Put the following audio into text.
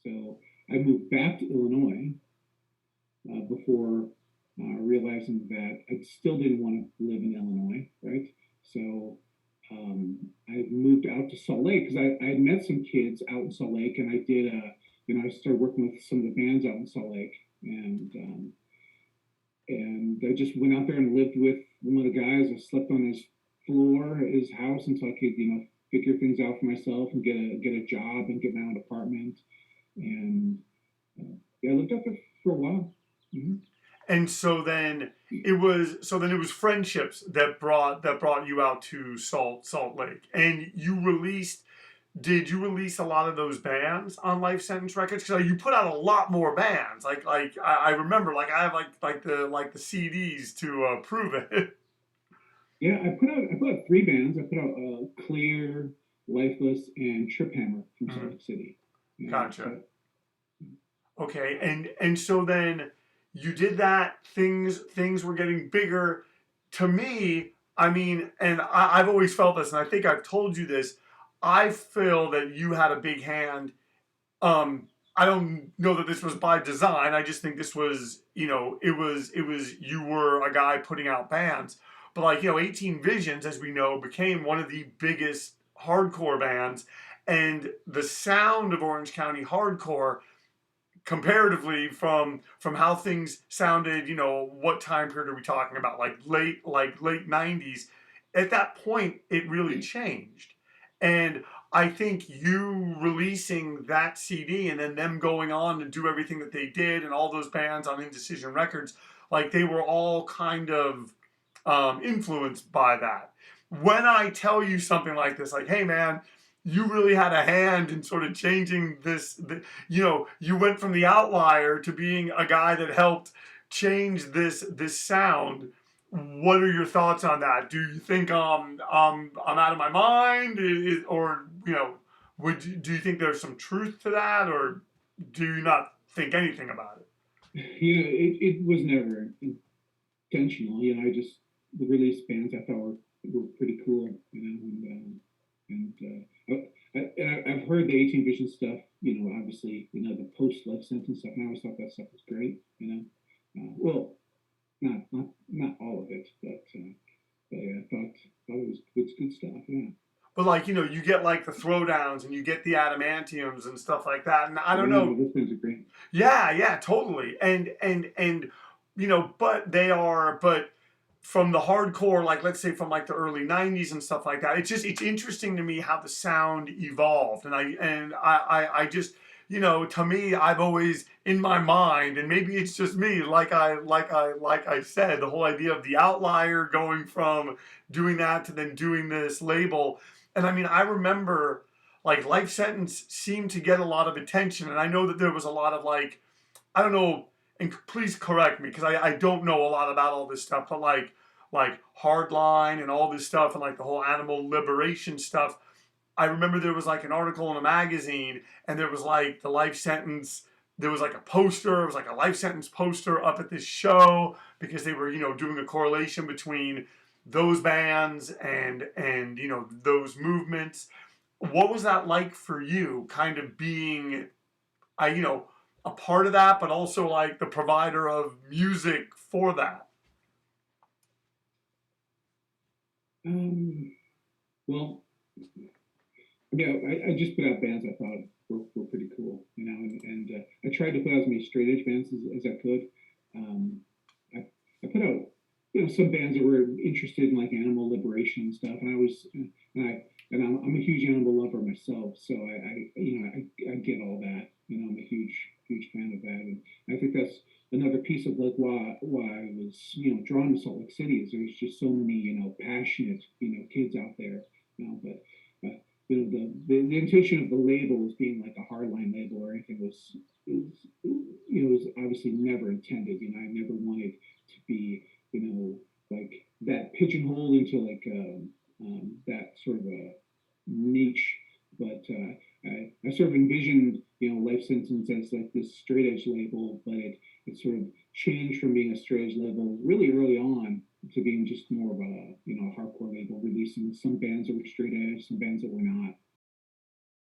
So I moved back to Illinois before realizing that I still didn't want to live in Illinois, right? So I moved out to Salt Lake because I had met some kids out in Salt Lake, and I did I started working with some of the bands out in Salt Lake, and I just went out there and lived with one of the guys. I slept on his floor at his house until I could, figure things out for myself and get a job and get my own apartment. And yeah, I lived out there for a while. Mm-hmm. And so then it was friendships that brought you out to Salt Lake, and did you release a lot of those bands on Life Sentence Records? Because you put out a lot more bands. I remember, I have the CDs to prove it. Yeah, I put out three bands. I put out Clear, Lifeless, and Trip Hammer from Salt Lake City. Gotcha. Okay, and so then you did that. Things were getting bigger. To me, I mean, and I've always felt this, and I think I've told you this. I feel that you had a big hand. I don't know that this was by design. I just think this was, you were a guy putting out bands. But 18 Visions, as we know, became one of the biggest hardcore bands. And the sound of Orange County Hardcore, comparatively from how things sounded, what time period are we talking about? Late 90s. At that point, it really changed. And I think you releasing that CD and then them going on to do everything that they did and all those bands on Indecision Records, they were all kind of influenced by that. When I tell you something like this, hey man, you really had a hand in sort of changing this, you went from the outlier to being a guy that helped change this sound. What are your thoughts on that? Do you think I'm out of my mind, or do you think there's some truth to that, or do you not think anything about it? It was never intentional. I just released bands I thought were pretty cool. I've heard the 18 Vision stuff. Obviously, the post Life Sentence stuff. And I always thought that stuff was great. Well, not all of it, but yeah, I thought it was good stuff. Yeah. But you get the throwdowns and you get the adamantiums and stuff like that, and I don't know. Those things are great. Yeah, totally. And but from the hardcore, let's say from the early 90s and stuff like that, it's interesting to me how the sound evolved. And I just, to me, I've always in my mind, and maybe it's just me, like I said, the whole idea of the outlier going from doing that to then doing this label. And I mean, I remember Life Sentence seemed to get a lot of attention, and I know that there was a lot of I don't know, and please correct me because I don't know a lot about all this stuff, but like Hardline and all this stuff and the whole animal liberation stuff. I remember there was an article in a magazine, and there was the Life Sentence. There was a poster. It was a Life Sentence poster up at this show because they were doing a correlation between those bands and those movements. What was that like for you, kind of being a part of that, but also the provider of music for that? Well, I just put out bands I thought were pretty cool, and I tried to put out as many straight edge bands as I could. I put out some bands that were interested in animal liberation and stuff, and I'm a huge animal lover myself, so I get all that. I'm a huge fan of that, and I think that's another piece of why I was drawn to Salt Lake City is there's just so many passionate kids out there, but. The intention of the label as being a hardline label or anything was obviously never intended. I never wanted to be that pigeonholed into that sort of a niche. But I sort of envisioned Life Sentence as this straight edge label, but it sort of changed from being a straight edge label really early on to being just more of a hardcore label, releasing some bands that were straight edge, some bands that were not.